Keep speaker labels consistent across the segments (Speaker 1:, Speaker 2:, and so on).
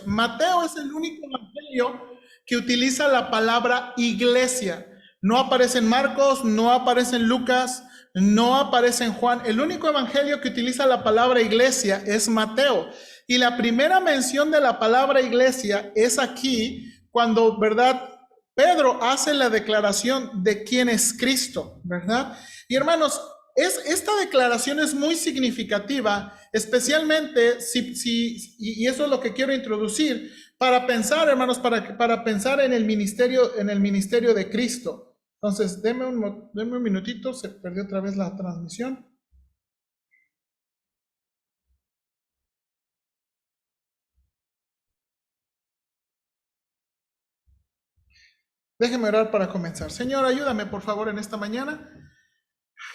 Speaker 1: Mateo es el único evangelio que utiliza la palabra iglesia. No aparece en Marcos, no aparece en Lucas, no aparece en Juan. El único evangelio que utiliza la palabra iglesia es Mateo. Y la primera mención de la palabra iglesia es aquí, cuando, ¿verdad? Pedro hace la declaración de quién es Cristo, ¿verdad? Y hermanos, esta declaración es muy significativa, especialmente y eso es lo que quiero introducir, para pensar, hermanos, para pensar en el ministerio de Cristo. Entonces, denme un minutito, se perdió otra vez la transmisión. Déjeme orar para comenzar. Señor, ayúdame por favor en esta mañana,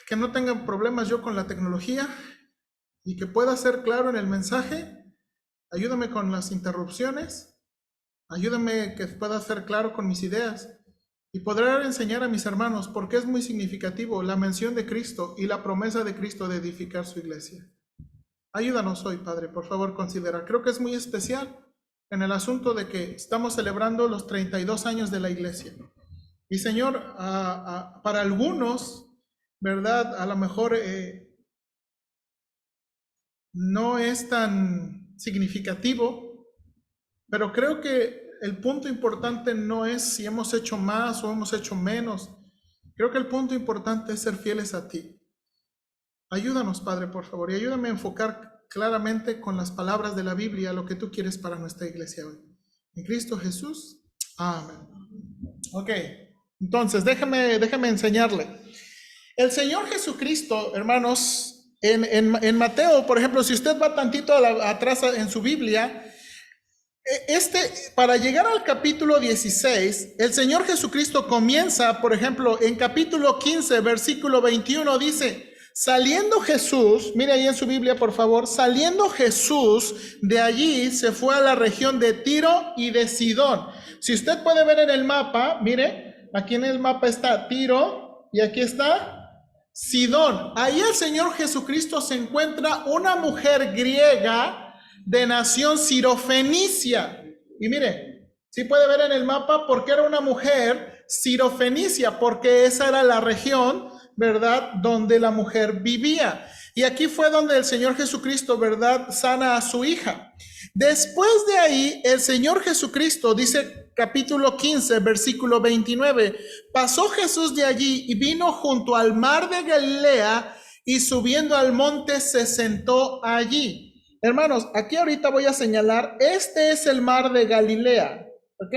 Speaker 1: que no tenga problemas yo con la tecnología y que pueda ser claro en el mensaje. Ayúdame con las interrupciones. Ayúdame que pueda ser claro con mis ideas y podré enseñar a mis hermanos porque es muy significativo la mención de Cristo y la promesa de Cristo de edificar su iglesia. Ayúdanos hoy, Padre, por favor, considera. Creo que es muy especial en el asunto de que estamos celebrando los 32 años de la iglesia. Y Señor, para algunos, ¿verdad? A lo mejor no es tan significativo, pero creo que el punto importante no es si hemos hecho más o hemos hecho menos. Creo que el punto importante es ser fieles a ti. Ayúdanos, Padre, por favor, y ayúdame a enfocar claramente con las palabras de la Biblia lo que tú quieres para nuestra iglesia hoy. En Cristo Jesús. Amén. Ok, entonces déjame enseñarle. El Señor Jesucristo, hermanos, en Mateo, por ejemplo, si usted va tantito atrás en su Biblia, para llegar al capítulo 16, el Señor Jesucristo comienza, por ejemplo, en capítulo 15, versículo 21, dice, saliendo Jesús, mire ahí en su Biblia, por favor, saliendo Jesús de allí se fue a la región de Tiro y de Sidón. Si usted puede ver en el mapa, mire, aquí en el mapa está Tiro y aquí está Sidón. Ahí el Señor Jesucristo se encuentra una mujer griega de nación sirofenicia. Y mire, si puede ver en el mapa por qué era una mujer sirofenicia, porque esa era la región, ¿verdad?, donde la mujer vivía. Y aquí fue donde el Señor Jesucristo, ¿verdad?, sana a su hija. Después de ahí, el Señor Jesucristo, dice capítulo 15, versículo 29, pasó Jesús de allí y vino junto al mar de Galilea y subiendo al monte se sentó allí. Hermanos, aquí ahorita voy a señalar, este es el mar de Galilea, ¿ok?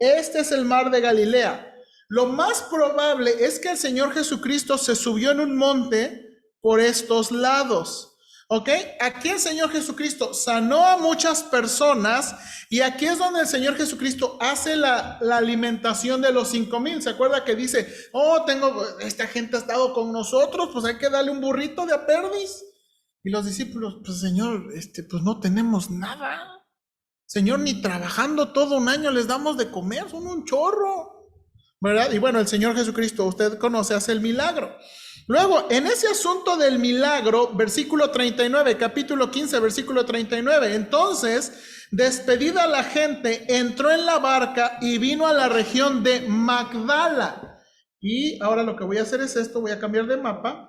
Speaker 1: Este es el mar de Galilea. Lo más probable es que el Señor Jesucristo se subió en un monte por estos lados, ¿ok? Aquí el Señor Jesucristo sanó a muchas personas y aquí es donde el Señor Jesucristo hace la alimentación de los 5,000. ¿Se acuerda que dice, esta gente ha estado con nosotros, pues hay que darle un burrito de aperdis? Y los discípulos, pues Señor, pues no tenemos nada. Señor, ni trabajando todo un año les damos de comer, son un chorro, ¿verdad? Y bueno, el Señor Jesucristo, usted conoce, hace el milagro. Luego, en ese asunto del milagro, versículo 39, capítulo 15, versículo 39, entonces, despedida la gente, entró en la barca y vino a la región de Magdala. Y ahora lo que voy a hacer es esto, voy a cambiar de mapa.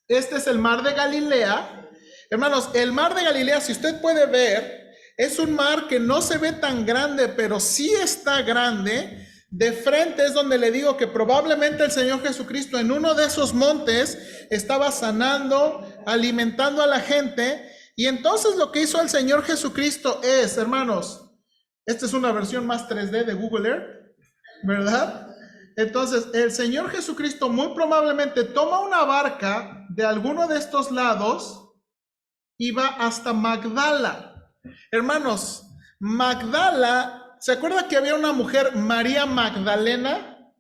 Speaker 1: Este es el mar de Galilea. Hermanos, el mar de Galilea, si usted puede ver, es un mar que no se ve tan grande, pero sí está grande. De frente es donde le digo que probablemente el Señor Jesucristo en uno de esos montes estaba sanando, alimentando a la gente. Y entonces lo que hizo el Señor Jesucristo es, hermanos, esta es una versión más 3D de Google Earth, ¿verdad? Entonces, el Señor Jesucristo muy probablemente toma una barca de alguno de estos lados y va hasta Magdala. Hermanos, Magdala, ¿se acuerda que había una mujer, María Magdalena?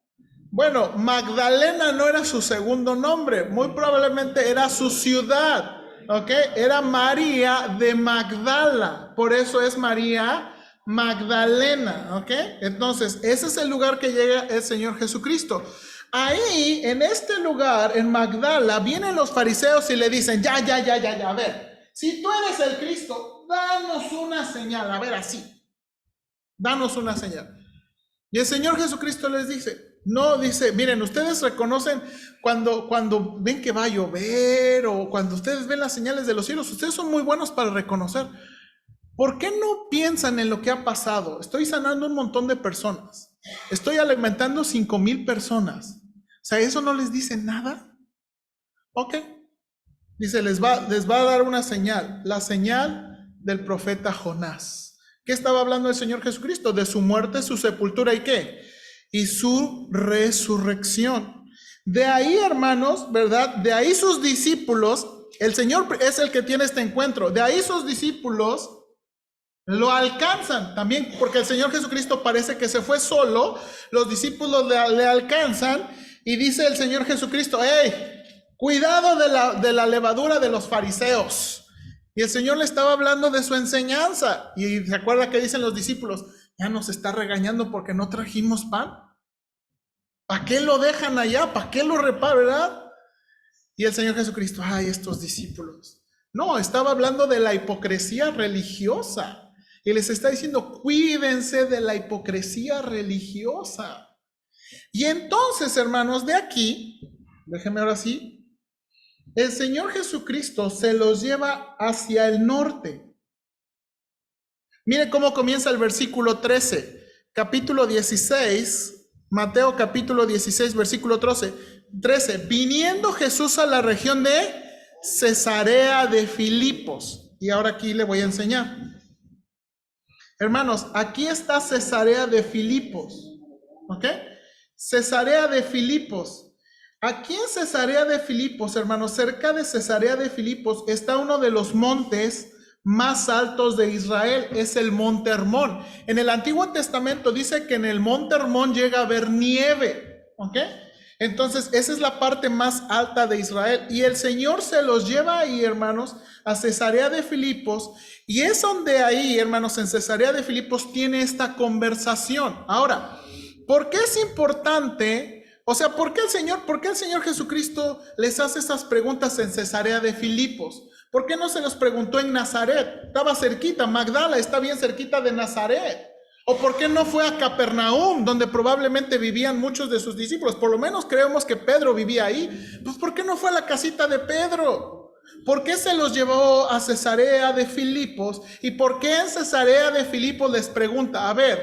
Speaker 1: Bueno, Magdalena no era su segundo nombre, muy probablemente era su ciudad, ¿ok? Era María de Magdala, por eso es María Magdalena, ¿ok? Entonces, ese es el lugar que llega el Señor Jesucristo. Ahí, en este lugar, en Magdala, vienen los fariseos y le dicen, ya, a ver, si tú eres el Cristo, danos una señal, a ver, así, danos una señal. Y el Señor Jesucristo les dice, no, dice, miren, ustedes reconocen cuando ven que va a llover o cuando ustedes ven las señales de los cielos, ustedes son muy buenos para reconocer. ¿Por qué no piensan en lo que ha pasado? Estoy sanando un montón de personas. Estoy alimentando 5,000 personas. O sea, ¿eso no les dice nada? Ok. Dice, les va a dar una señal. La señal del profeta Jonás. ¿Qué estaba hablando el Señor Jesucristo? De su muerte, su sepultura y ¿qué? Y su resurrección. De ahí, hermanos, ¿verdad? De ahí sus discípulos, el Señor es el que tiene este encuentro. De ahí sus discípulos lo alcanzan también, porque el Señor Jesucristo parece que se fue solo, los discípulos le alcanzan y dice el Señor Jesucristo, ¡hey! Cuidado de la levadura de los fariseos. Y el Señor le estaba hablando de su enseñanza. Y se acuerda que dicen los discípulos, ya nos está regañando porque no trajimos pan. ¿Para qué lo dejan allá? ¿Para qué lo reparan, verdad? Y el Señor Jesucristo, ay, estos discípulos. No, estaba hablando de la hipocresía religiosa. Y les está diciendo, cuídense de la hipocresía religiosa. Y entonces, hermanos, de aquí, déjenme ahora sí, el Señor Jesucristo se los lleva hacia el norte. Mire cómo comienza el versículo 13, capítulo 16, Mateo capítulo 16, versículo 13. Viniendo Jesús a la región de Cesarea de Filipos. Y ahora aquí le voy a enseñar. Hermanos, aquí está Cesarea de Filipos. ¿Ok? Cesarea de Filipos. Aquí en Cesarea de Filipos, hermanos, cerca de Cesarea de Filipos está uno de los montes más altos de Israel, es el Monte Hermón. En el Antiguo Testamento dice que en el Monte Hermón llega a haber nieve, ¿ok? Entonces, esa es la parte más alta de Israel. Y el Señor se los lleva ahí, hermanos, a Cesarea de Filipos. Y es donde ahí, hermanos, en Cesarea de Filipos tiene esta conversación. Ahora, ¿por qué es importante? O sea, ¿por qué el Señor Jesucristo les hace esas preguntas en Cesarea de Filipos? ¿Por qué no se los preguntó en Nazaret? Estaba cerquita, Magdala está bien cerquita de Nazaret. ¿O por qué no fue a Capernaum, donde probablemente vivían muchos de sus discípulos? Por lo menos creemos que Pedro vivía ahí. Pues ¿por qué no fue a la casita de Pedro? ¿Por qué se los llevó a Cesarea de Filipos? ¿Y por qué en Cesarea de Filipos les pregunta, a ver,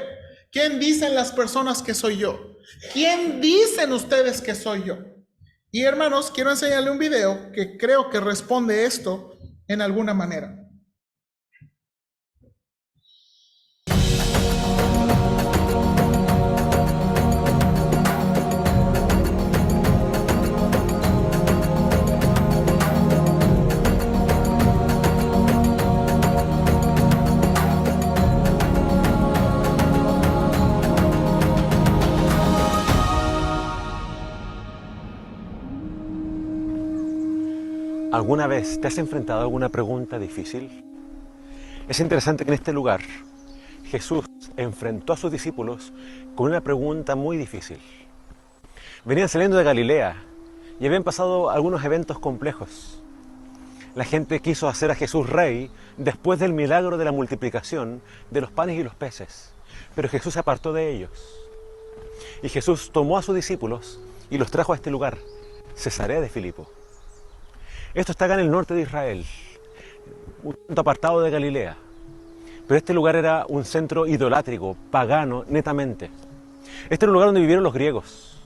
Speaker 1: ¿quién dicen las personas que soy yo? ¿Quién dicen ustedes que soy yo? Y hermanos, quiero enseñarle un video que creo que responde esto en alguna manera.
Speaker 2: ¿Alguna vez te has enfrentado a alguna pregunta difícil? Es interesante que en este lugar Jesús enfrentó a sus discípulos con una pregunta muy difícil. Venían saliendo de Galilea y habían pasado algunos eventos complejos. La gente quiso hacer a Jesús rey después del milagro de la multiplicación de los panes y los peces, pero Jesús se apartó de ellos. Y Jesús tomó a sus discípulos y los trajo a este lugar, Cesarea de Filipo. Esto está acá en el norte de Israel, un punto apartado de Galilea. Pero este lugar era un centro idolátrico, pagano, netamente. Este era un lugar donde vivieron los griegos.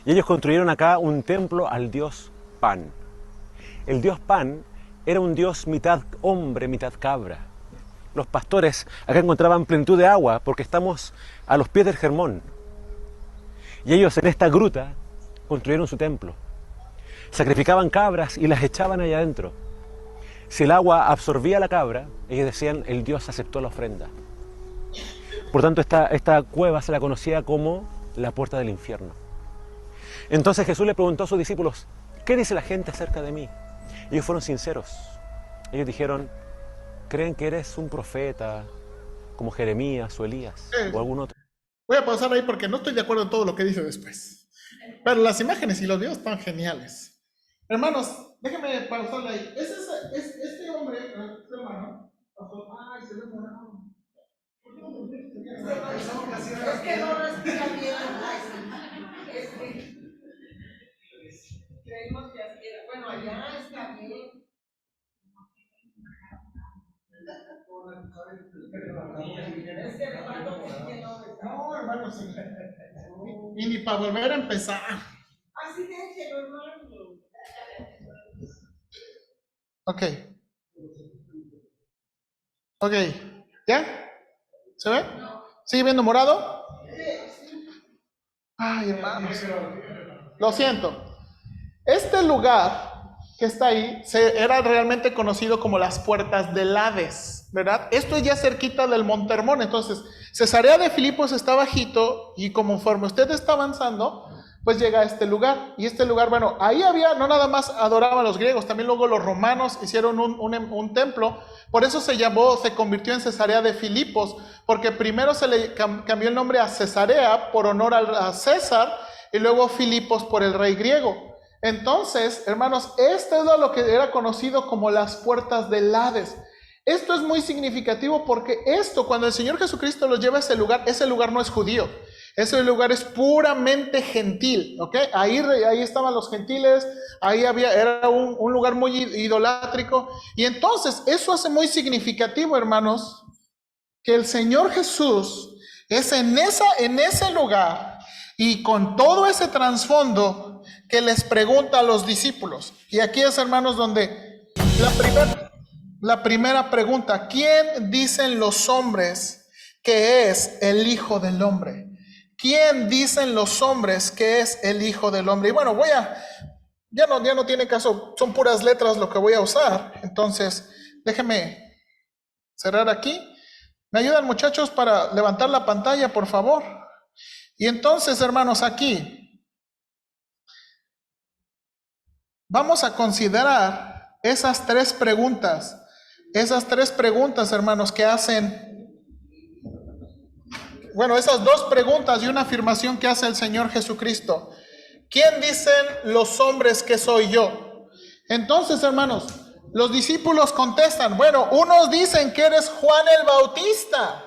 Speaker 2: Y ellos construyeron acá un templo al dios Pan. El dios Pan era un dios mitad hombre, mitad cabra. Los pastores acá encontraban plenitud de agua porque estamos a los pies del Hermón. Y ellos en esta gruta construyeron su templo. Sacrificaban cabras y las echaban allá adentro. Si el agua absorbía a la cabra, ellos decían, el Dios aceptó la ofrenda. Por tanto, esta cueva se la conocía como la puerta del infierno. Entonces Jesús le preguntó a sus discípulos, ¿qué dice la gente acerca de mí? Ellos fueron sinceros. Ellos dijeron, ¿creen que eres un profeta como Jeremías o Elías o algún otro?
Speaker 1: Voy a pausar ahí porque no estoy de acuerdo en todo lo que dice después. Pero las imágenes y los videos están geniales. Hermanos, déjeme pausarle ahí. Este hombre, este hermano, pastor, ay, se ve morado.
Speaker 3: Es que no respira bien. Es que creemos que aspira. Bueno, allá está bien. Es que le falta oxígeno.
Speaker 1: No, hermano, sí. Y ni para volver a empezar.
Speaker 3: Así déjelo, hermano.
Speaker 1: Ok. Ok. ¿Ya? ¿Se ve? ¿Sigue viendo morado? Ay, hermanos. Lo siento. Este lugar que está ahí era realmente conocido como las puertas del Hades, ¿verdad? Esto es ya cerquita del Monte Hermón. Entonces, Cesarea de Filipos está bajito y conforme usted está avanzando, pues llega a este lugar. Y este lugar, bueno, ahí había, no nada más adoraban los griegos, también luego los romanos hicieron un templo. Por eso se convirtió en Cesarea de Filipos, porque primero se le cambió el nombre a Cesarea por honor a César y luego Filipos por el rey griego. Entonces, hermanos, esto es lo que era conocido como las puertas del Hades. Esto es muy significativo porque cuando el Señor Jesucristo los lleva a ese lugar no es judío. Ese lugar es puramente gentil, ¿ok? Ahí estaban los gentiles, era un lugar muy idolátrico. Y entonces, eso hace muy significativo, hermanos, que el Señor Jesús es en ese lugar y con todo ese trasfondo que les pregunta a los discípulos. Y aquí es, hermanos, donde la primera pregunta: ¿quién dicen los hombres que es el Hijo del Hombre? ¿Quién dicen los hombres que es el Hijo del Hombre? Y bueno, ya no tiene caso, son puras letras lo que voy a usar. Entonces, déjenme cerrar aquí. ¿Me ayudan, muchachos, para levantar la pantalla, por favor? Y entonces, hermanos, aquí vamos a considerar esas tres preguntas, hermanos, que hacen, bueno, esas dos preguntas y una afirmación que hace el Señor Jesucristo. ¿Quién dicen los hombres que soy yo? Entonces, hermanos, los discípulos contestan, bueno, unos dicen que eres Juan el Bautista.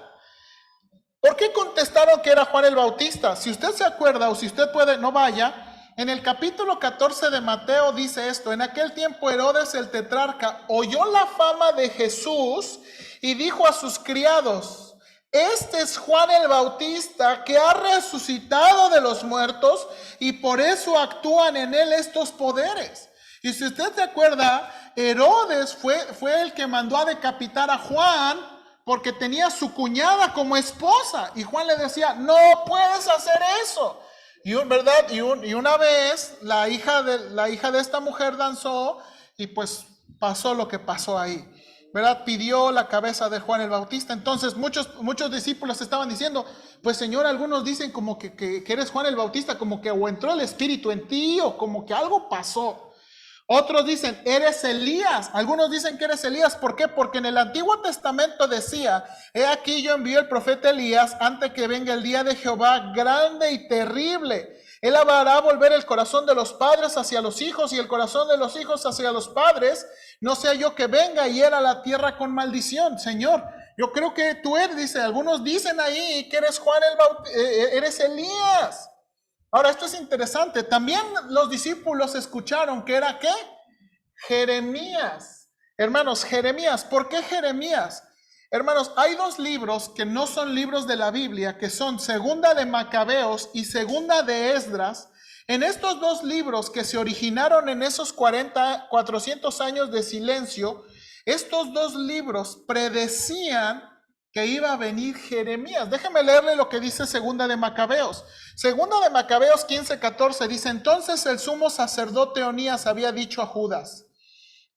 Speaker 1: ¿Por qué contestaron que era Juan el Bautista? Si usted se acuerda, o si usted puede, no vaya, en el capítulo 14 de Mateo dice esto: en aquel tiempo Herodes el tetrarca oyó la fama de Jesús y dijo a sus criados: este es Juan el Bautista, que ha resucitado de los muertos y por eso actúan en él estos poderes. Y si usted se acuerda, Herodes fue el que mandó a decapitar a Juan porque tenía a su cuñada como esposa. Y Juan le decía: no puedes hacer eso. ¿Verdad? Y una vez la hija de esta mujer danzó y pues pasó lo que pasó ahí, ¿verdad? Pidió la cabeza de Juan el Bautista. Entonces muchos discípulos estaban diciendo: pues Señor, algunos dicen como que eres Juan el Bautista, como que o entró el Espíritu en ti o como que algo pasó. Otros dicen: eres Elías. Algunos dicen que eres Elías. ¿Por qué? Porque en el Antiguo Testamento decía: he aquí yo envío el profeta Elías antes que venga el día de Jehová grande y terrible. Él hará volver el corazón de los padres hacia los hijos y el corazón de los hijos hacia los padres. No sea yo que venga y hiera la tierra con maldición. Señor, yo creo que tú eres, dice. Algunos dicen ahí que eres Juan el Bautista, eres Elías. Ahora, esto es interesante. También los discípulos escucharon que era, ¿qué? Jeremías. Hermanos, Jeremías. ¿Por qué Jeremías? Hermanos, hay dos libros que no son libros de la Biblia, que son Segunda de Macabeos y Segunda de Esdras. En estos dos libros que se originaron en esos 400 años de silencio, estos dos libros predecían que iba a venir Jeremías. Déjeme leerle lo que dice Segunda de Macabeos. Segunda de Macabeos 15:14 dice: entonces el sumo sacerdote Onías había dicho a Judas: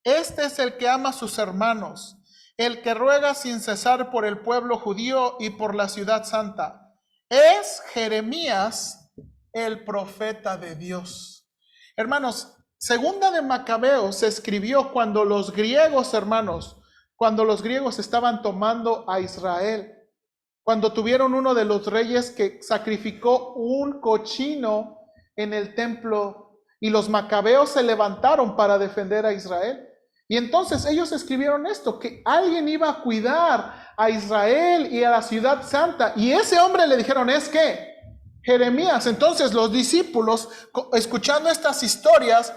Speaker 1: este es el que ama a sus hermanos, el que ruega sin cesar por el pueblo judío y por la ciudad santa. Es Jeremías, el profeta de Dios. Hermanos, Segunda de Macabeos se escribió cuando los griegos, hermanos, cuando los griegos estaban tomando a Israel, cuando tuvieron uno de los reyes que sacrificó un cochino en el templo y los macabeos se levantaron para defender a Israel. Y entonces ellos escribieron esto, que alguien iba a cuidar a Israel y a la ciudad santa. Y ese hombre le dijeron, ¿es qué? Jeremías. Entonces los discípulos, escuchando estas historias,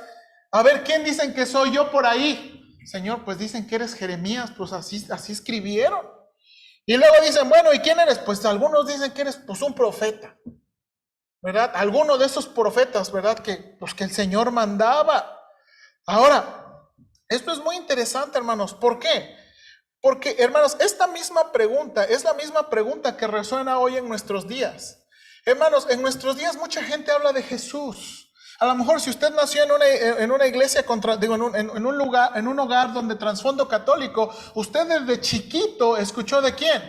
Speaker 1: a ver, ¿quién dicen que soy yo por ahí? Señor, pues dicen que eres Jeremías, pues así escribieron. Y luego dicen, bueno, ¿y quién eres? Pues algunos dicen que eres pues un profeta, ¿verdad? Alguno de esos profetas, ¿verdad? Que el Señor mandaba. Ahora, esto es muy interesante, hermanos. ¿Por qué? Porque, hermanos, esta misma pregunta es la misma pregunta que resuena hoy en nuestros días. Hermanos, en nuestros días mucha gente habla de Jesús. A lo mejor si usted nació en una iglesia, en un hogar donde trasfondo católico, usted desde chiquito escuchó ¿de quién?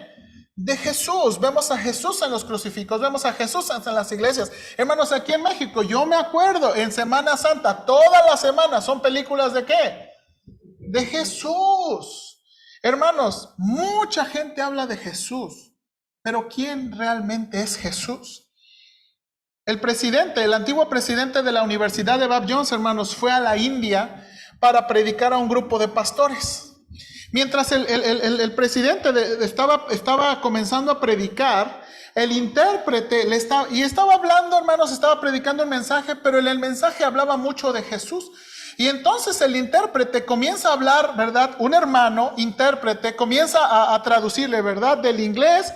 Speaker 1: De Jesús. Vemos a Jesús en los crucifijos, vemos a Jesús en las iglesias. Hermanos, aquí en México, yo me acuerdo, en Semana Santa, todas las semanas son películas ¿de qué? De Jesús. Hermanos, mucha gente habla de Jesús, pero ¿quién realmente es Jesús? El antiguo presidente de la Universidad de Bob Jones, hermanos, fue a la India para predicar a un grupo de pastores. Mientras el presidente estaba comenzando a predicar, el intérprete estaba hablando, hermanos, estaba predicando un mensaje, pero en el mensaje hablaba mucho de Jesús. Y entonces el intérprete comienza a hablar, ¿verdad? Un hermano intérprete comienza a traducirle, ¿verdad? Del inglés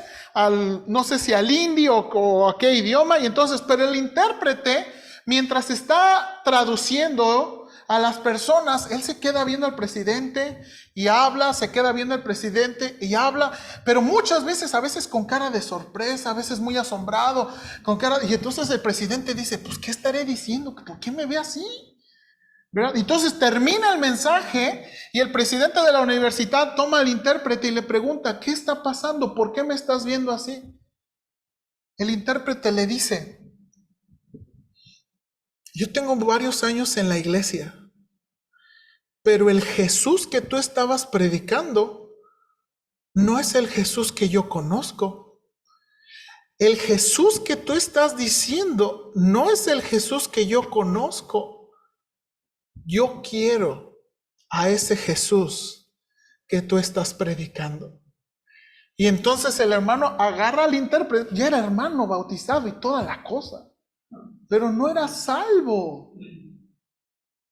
Speaker 1: no sé si al hindi o a qué idioma. Y entonces, pero el intérprete, mientras está traduciendo a las personas, él se queda viendo al presidente y habla, se queda viendo al presidente y habla, pero muchas veces, a veces con cara de sorpresa, a veces muy asombrado, y entonces el presidente dice, pues, ¿qué estaré diciendo? ¿Por qué me ve así? ¿Verdad? Entonces termina el mensaje y el presidente de la universidad toma al intérprete y le pregunta, ¿qué está pasando? ¿Por qué me estás viendo así? El intérprete le dice, yo tengo varios años en la iglesia, pero el Jesús que tú estabas predicando no es el Jesús que yo conozco. El Jesús que tú estás diciendo no es el Jesús que yo conozco. Yo quiero a ese Jesús que tú estás predicando. Y entonces el hermano agarra al intérprete, ya era hermano bautizado y toda la cosa, pero no era salvo,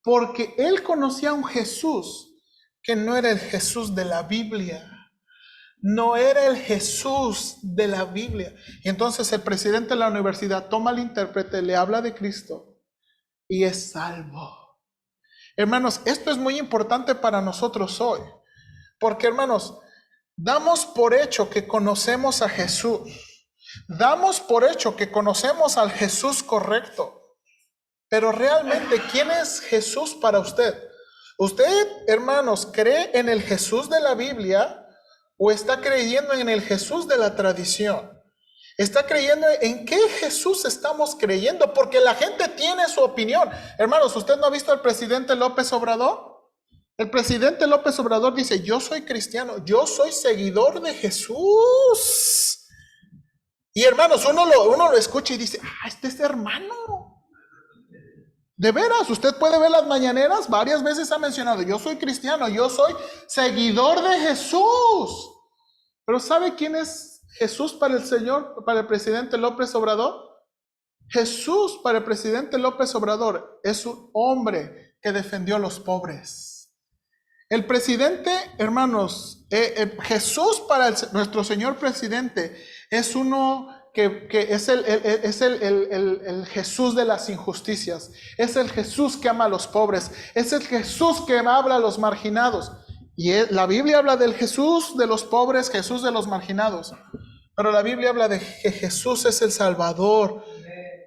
Speaker 1: porque él conocía a un Jesús que no era el Jesús de la Biblia. No era el Jesús de la Biblia. Y entonces el presidente de la universidad toma al intérprete, le habla de Cristo y es salvo. Hermanos, esto es muy importante para nosotros hoy, porque hermanos, damos por hecho que conocemos a Jesús, damos por hecho que conocemos al Jesús correcto, pero realmente, ¿quién es Jesús para usted? ¿Usted, hermanos, cree en el Jesús de la Biblia o está creyendo en el Jesús de la tradición? ¿Está creyendo en qué Jesús estamos creyendo? Porque la gente tiene su opinión. Hermanos, ¿usted no ha visto al presidente López Obrador? El presidente López Obrador dice, yo soy cristiano, yo soy seguidor de Jesús. Y hermanos, uno lo escucha y dice, este es hermano. De veras, usted puede ver las mañaneras, varias veces ha mencionado, yo soy cristiano, yo soy seguidor de Jesús. Pero ¿sabe quién es Jesús para el presidente López Obrador? Jesús para el presidente López Obrador es un hombre que defendió a los pobres. El presidente, hermanos, Jesús para nuestro señor presidente es uno que es el Jesús de las injusticias. Es el Jesús que ama a los pobres. Es el Jesús que habla a los marginados. Y la Biblia habla del Jesús de los pobres, Jesús de los marginados. Pero la Biblia habla de que Jesús es el Salvador,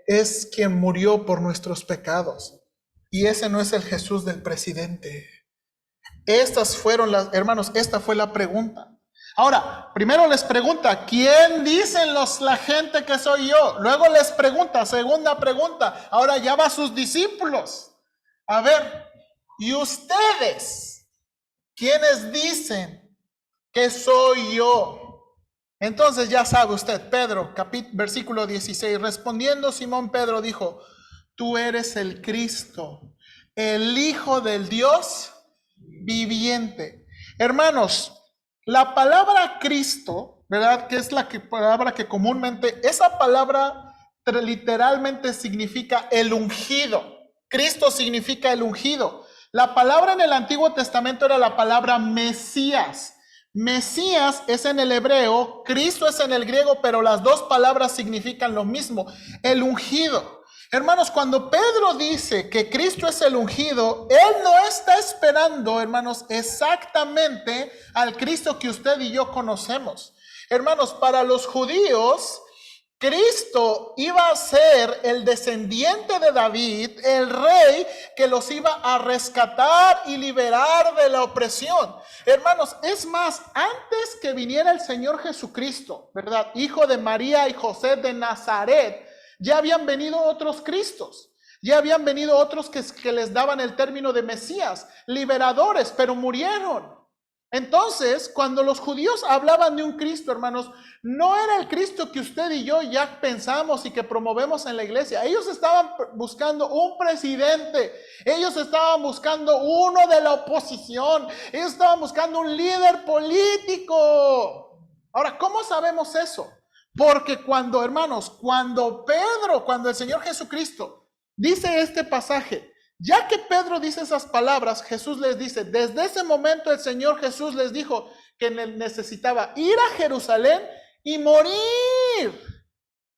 Speaker 1: es quien murió por nuestros pecados. Y ese no es el Jesús del presidente. Estas fueron hermanos, esta fue la pregunta. Ahora, primero les pregunta, ¿quién dicen la gente que soy yo? Luego les pregunta, segunda pregunta, ahora ya va a sus discípulos. A ver, ¿y ustedes? ¿Quiénes dicen que soy yo? Entonces ya sabe usted, Pedro, versículo 16, respondiendo Simón Pedro dijo, tú eres el Cristo, el Hijo del Dios viviente. Hermanos, la palabra Cristo, ¿verdad? Que es palabra que comúnmente, esa palabra literalmente significa el ungido. Cristo significa el ungido. La palabra en el Antiguo Testamento era la palabra Mesías. Mesías es en el hebreo, Cristo es en el griego, pero las dos palabras significan lo mismo, el ungido. Hermanos, cuando Pedro dice que Cristo es el ungido, él no está esperando, hermanos, exactamente al Cristo que usted y yo conocemos. Hermanos, para los judíos, Cristo iba a ser el descendiente de David, el rey que los iba a rescatar y liberar de la opresión. Hermanos, es más, antes que viniera el Señor Jesucristo, ¿verdad? Hijo de María y José de Nazaret, ya habían venido otros Cristos. Ya habían venido otros que les daban el término de Mesías, liberadores, pero murieron. Entonces, cuando los judíos hablaban de un Cristo, hermanos, no era el Cristo que usted y yo ya pensamos y que promovemos en la iglesia. Ellos estaban buscando un presidente. Ellos estaban buscando uno de la oposición. Ellos estaban buscando un líder político. Ahora, ¿cómo sabemos eso? Porque cuando, hermanos, cuando el Señor Jesucristo dice este pasaje, ya que Pedro dice esas palabras, Jesús les dice, desde ese momento el Señor Jesús les dijo que necesitaba ir a Jerusalén y morir.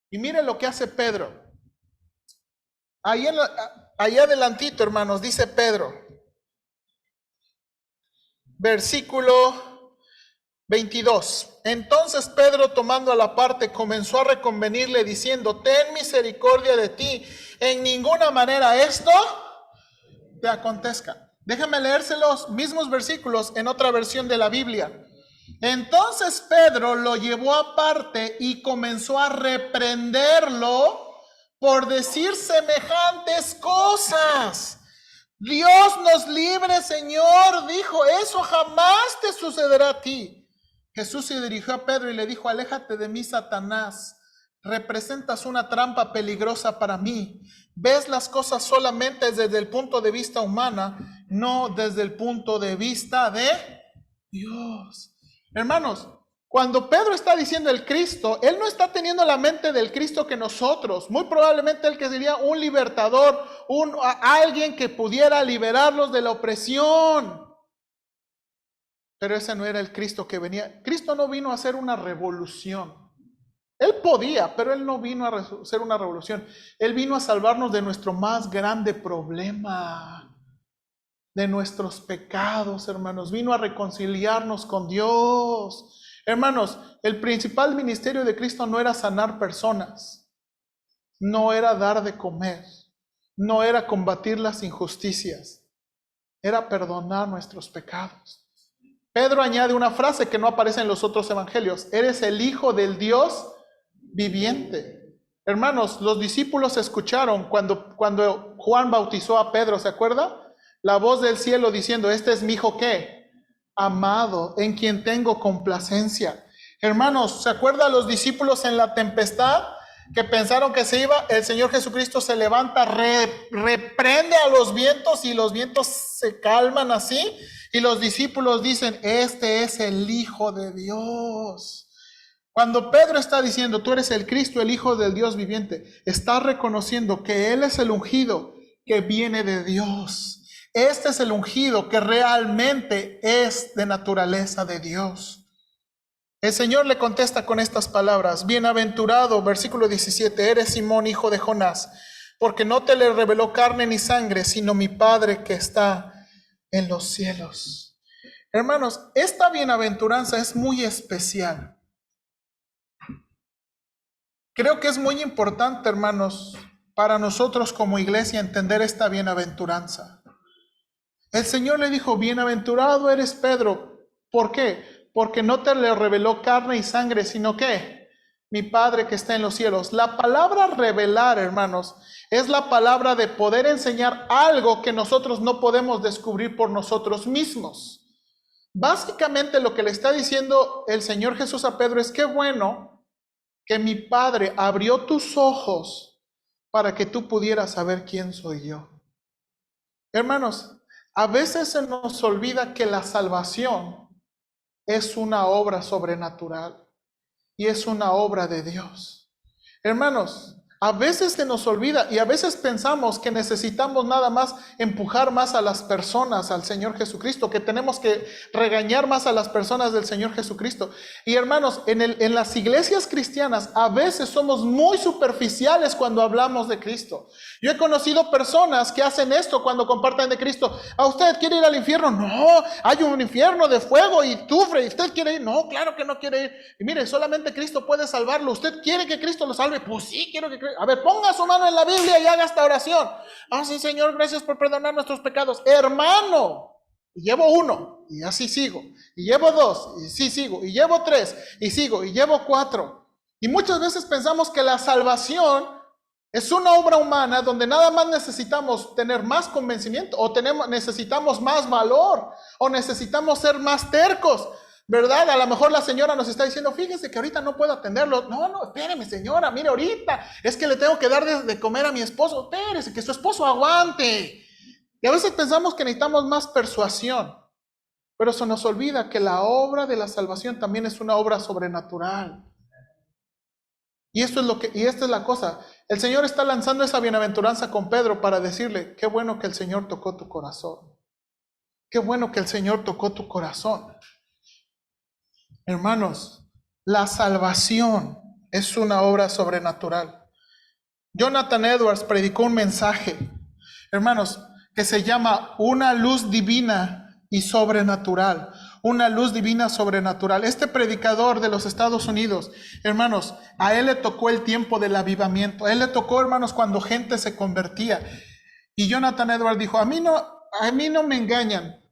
Speaker 1: Y miren lo que hace Pedro. Ahí adelantito, hermanos, dice Pedro, versículo 22. Entonces Pedro, tomando a la parte, comenzó a reconvenirle diciendo, ten misericordia de ti, en ninguna manera esto te acontezca. Déjame leerse los mismos versículos en otra versión de la Biblia. Entonces Pedro lo llevó aparte y comenzó a reprenderlo por decir semejantes cosas. Dios nos libre, Señor, dijo, eso jamás te sucederá a ti. Jesús se dirigió a Pedro y le dijo, aléjate de mí, Satanás. Representas una trampa peligrosa para mí. Ves las cosas solamente desde el punto de vista humana, no desde el punto de vista de Dios. Hermanos, cuando Pedro está diciendo el Cristo, él no está teniendo la mente del Cristo que nosotros. Muy probablemente él que sería un libertador, alguien que pudiera liberarlos de la opresión. Pero ese no era el Cristo que venía. Cristo no vino a hacer una revolución. Él podía, pero él no vino a hacer una revolución. Él vino a salvarnos de nuestro más grande problema, de nuestros pecados, hermanos. Vino a reconciliarnos con Dios. Hermanos, el principal ministerio de Cristo no era sanar personas, no era dar de comer, no era combatir las injusticias, era perdonar nuestros pecados. Pedro añade una frase que no aparece en los otros evangelios. Eres el Hijo del Dios viviente. Hermanos, los discípulos escucharon cuando Juan bautizó a Pedro, ¿se acuerda? La voz del cielo diciendo, este es mi hijo, ¿qué? Amado, en quien tengo complacencia. Hermanos, ¿se acuerdan los discípulos en la tempestad que pensaron que se iba? El Señor Jesucristo se levanta, reprende a los vientos y los vientos se calman así. Y los discípulos dicen, este es el Hijo de Dios. Cuando Pedro está diciendo, tú eres el Cristo, el Hijo del Dios viviente, está reconociendo que Él es el ungido que viene de Dios. Este es el ungido que realmente es de naturaleza de Dios. El Señor le contesta con estas palabras, bienaventurado, versículo 17, eres Simón, hijo de Jonás, porque no te le reveló carne ni sangre, sino mi Padre que está en los cielos. Hermanos, esta bienaventuranza es muy especial. Creo que es muy importante, hermanos, para nosotros como iglesia entender esta bienaventuranza. El Señor le dijo, bienaventurado eres Pedro. ¿Por qué? Porque no te le reveló carne y sangre, sino que mi Padre que está en los cielos. La palabra revelar, hermanos, es la palabra de poder enseñar algo que nosotros no podemos descubrir por nosotros mismos. Básicamente lo que le está diciendo el Señor Jesús a Pedro es que bueno que mi Padre abrió tus ojos para que tú pudieras saber quién soy yo. Hermanos, a veces se nos olvida que la salvación es una obra sobrenatural y es una obra de Dios. Hermanos, a veces se nos olvida y a veces pensamos que necesitamos nada más empujar más a las personas al Señor Jesucristo, que tenemos que regañar más a las personas del Señor Jesucristo. Y hermanos, en las iglesias cristianas a veces somos muy superficiales cuando hablamos de Cristo. Yo he conocido personas que hacen esto cuando comparten de Cristo. ¿A usted quiere ir al infierno? No, hay un infierno de fuego y azufre. ¿Y usted quiere ir? No, claro que no quiere ir. Y mire, solamente Cristo puede salvarlo. ¿Usted quiere que Cristo lo salve? Pues sí, quiero que Cristo. A ver, ponga su mano en la Biblia y haga esta oración. Sí, Señor, gracias por perdonar nuestros pecados. Hermano, y llevo 1, y así sigo. Y llevo 2, y sí sigo. Y llevo 3, y sigo. Y llevo 4. Y muchas veces pensamos que la salvación es una obra humana donde nada más necesitamos tener más convencimiento, o necesitamos más valor, o necesitamos ser más tercos, ¿verdad? A lo mejor la señora nos está diciendo, fíjese que ahorita no puedo atenderlo. No, espéreme, señora, mire, ahorita es que le tengo que dar de comer a mi esposo. Espérese, que su esposo aguante. Y a veces pensamos que necesitamos más persuasión, pero se nos olvida que la obra de la salvación también es una obra sobrenatural. Y esta es la cosa. El Señor está lanzando esa bienaventuranza con Pedro para decirle, qué bueno que el Señor tocó tu corazón. Qué bueno que el Señor tocó tu corazón. Hermanos, la salvación es una obra sobrenatural. Jonathan Edwards predicó un mensaje, hermanos, que se llama Una luz divina y sobrenatural. Una luz divina sobrenatural. Este predicador de los Estados Unidos, hermanos, a él le tocó el tiempo del avivamiento. A él le tocó, hermanos, cuando gente se convertía. Y Jonathan Edwards dijo, a mí no me engañan.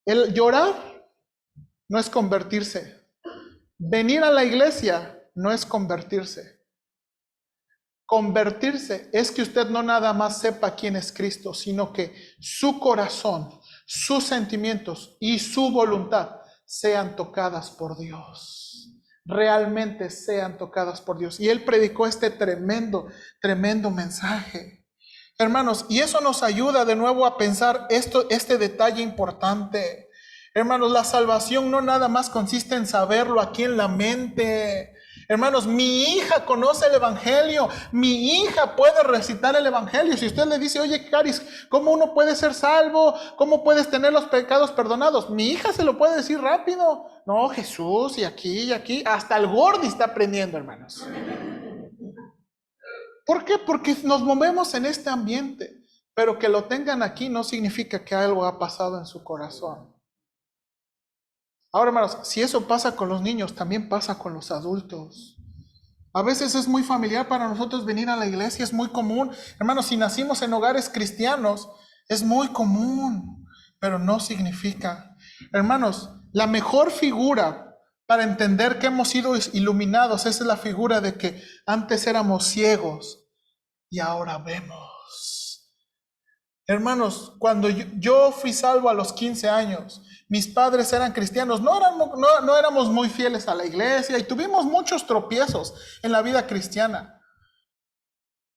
Speaker 1: El llorar no es convertirse. Venir a la iglesia no es convertirse. Convertirse es que usted no nada más sepa quién es Cristo, sino que su corazón, sus sentimientos y su voluntad sean tocadas por Dios. Realmente sean tocadas por Dios. Y él predicó este tremendo mensaje. Hermanos, y eso nos ayuda de nuevo a pensar este detalle importante. Hermanos, la salvación no nada más consiste en saberlo aquí en la mente. Hermanos, mi hija conoce el Evangelio. Mi hija puede recitar el Evangelio. Si usted le dice, oye, Caris, ¿cómo uno puede ser salvo? ¿Cómo puedes tener los pecados perdonados? Mi hija se lo puede decir rápido. No, Jesús, y aquí. Hasta el Gordi está aprendiendo, hermanos. ¿Por qué? Porque nos movemos en este ambiente. Pero que lo tengan aquí no significa que algo ha pasado en su corazón. Ahora, hermanos, si eso pasa con los niños, también pasa con los adultos. A veces es muy familiar para nosotros venir a la iglesia, es muy común. Hermanos, si nacimos en hogares cristianos, es muy común, pero no significa. Hermanos, la mejor figura para entender que hemos sido iluminados es la figura de que antes éramos ciegos y ahora vemos. Hermanos, cuando yo fui salvo a los 15 años, mis padres eran cristianos, no éramos muy fieles a la iglesia y tuvimos muchos tropiezos en la vida cristiana.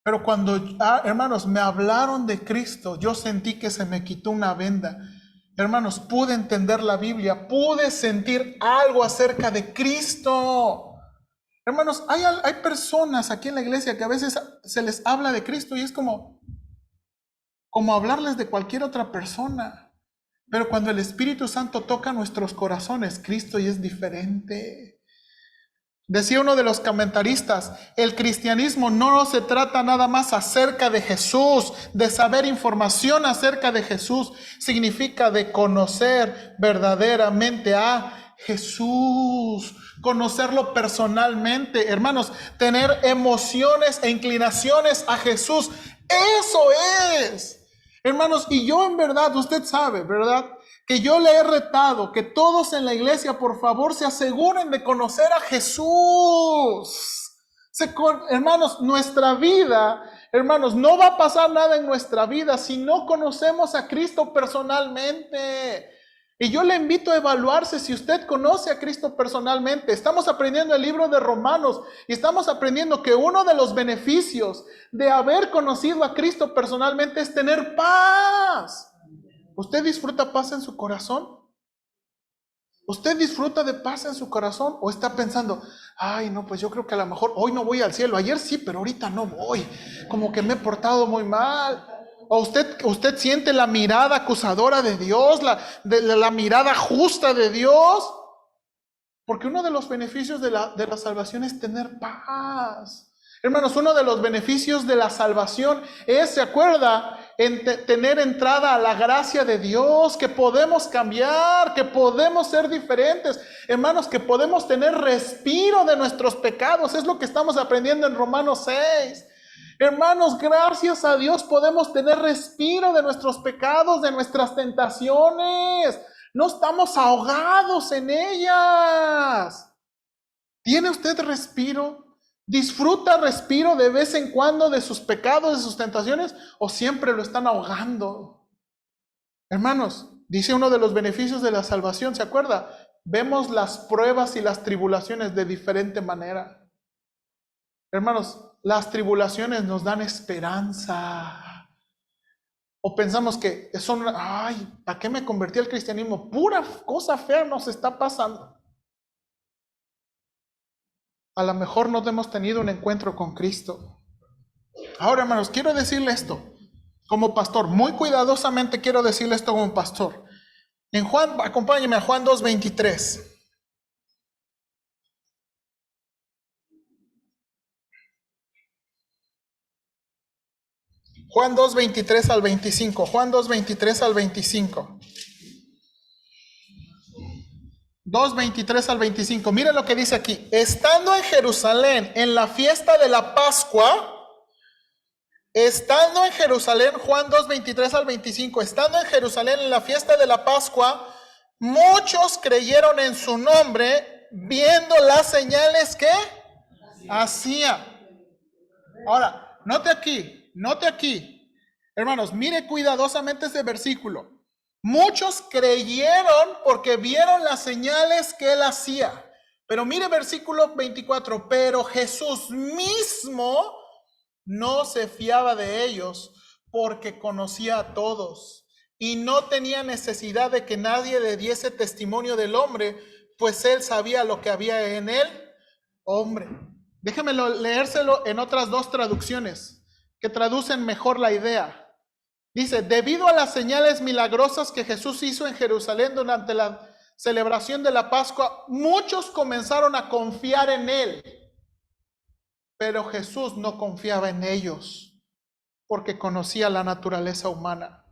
Speaker 1: Pero cuando, hermanos, me hablaron de Cristo, yo sentí que se me quitó una venda. Hermanos, pude entender la Biblia, pude sentir algo acerca de Cristo. Hermanos, hay personas aquí en la iglesia que a veces se les habla de Cristo y es como hablarles de cualquier otra persona. Pero cuando el Espíritu Santo toca nuestros corazones, Cristo ya es diferente. Decía uno de los comentaristas, el cristianismo no se trata nada más acerca de Jesús, de saber información acerca de Jesús. Significa de conocer verdaderamente a Jesús, conocerlo personalmente. Hermanos, tener emociones e inclinaciones a Jesús. Eso es. Hermanos, y yo en verdad, usted sabe, ¿verdad? Que yo le he retado que todos en la iglesia, por favor, se aseguren de conocer a Jesús. Hermanos, nuestra vida, hermanos, no va a pasar nada en nuestra vida si no conocemos a Cristo personalmente. Y yo le invito a evaluarse si usted conoce a Cristo personalmente. Estamos aprendiendo el libro de Romanos y estamos aprendiendo que uno de los beneficios de haber conocido a Cristo personalmente es tener paz. ¿Usted disfruta paz en su corazón? ¿Usted disfruta de paz en su corazón? ¿O está pensando, ay no, pues yo creo que a lo mejor hoy no voy al cielo, ayer sí, pero ahorita no voy, como que me he portado muy mal? ¿O usted siente la mirada acusadora de Dios, la mirada justa de Dios? Porque uno de los beneficios de la salvación es tener paz. Hermanos, uno de los beneficios de la salvación es, ¿se acuerda? Tener entrada a la gracia de Dios, que podemos cambiar, que podemos ser diferentes. Hermanos, que podemos tener respiro de nuestros pecados. Es lo que estamos aprendiendo en Romanos 6. Hermanos, gracias a Dios podemos tener respiro de nuestros pecados, de nuestras tentaciones. No estamos ahogados en ellas. ¿Tiene usted respiro? ¿Disfruta respiro de vez en cuando de sus pecados, de sus tentaciones? ¿O siempre lo están ahogando? Hermanos, dice uno de los beneficios de la salvación, ¿se acuerda? Vemos las pruebas y las tribulaciones de diferente manera. Hermanos, las tribulaciones nos dan esperanza. O pensamos que son, ay, ¿a qué me convertí al cristianismo? Pura cosa fea nos está pasando. A lo mejor no hemos tenido un encuentro con Cristo. Ahora, hermanos, quiero decirle esto como pastor. Muy cuidadosamente quiero decirle esto como pastor. En Juan, acompáñeme a Juan 2:23. Juan 2:23 al 25. Juan 2:23 al 25. 2:23 al 25. Mire lo que dice aquí. Estando en Jerusalén en la fiesta de la Pascua, estando en Jerusalén, Juan 2:23 al 25, estando en Jerusalén en la fiesta de la Pascua, muchos creyeron en su nombre, viendo las señales que hacía. Ahora, note aquí, hermanos, mire cuidadosamente ese versículo. Muchos creyeron porque vieron las señales que él hacía. Pero mire versículo 24, pero Jesús mismo no se fiaba de ellos porque conocía a todos y no tenía necesidad de que nadie le diese testimonio del hombre, pues él sabía lo que había en él, hombre. Déjeme leérselo en otras dos traducciones que traducen mejor la idea. Dice, debido a las señales milagrosas que Jesús hizo en Jerusalén durante la celebración de la Pascua, muchos comenzaron a confiar en él. Pero Jesús no confiaba en ellos porque conocía la naturaleza humana.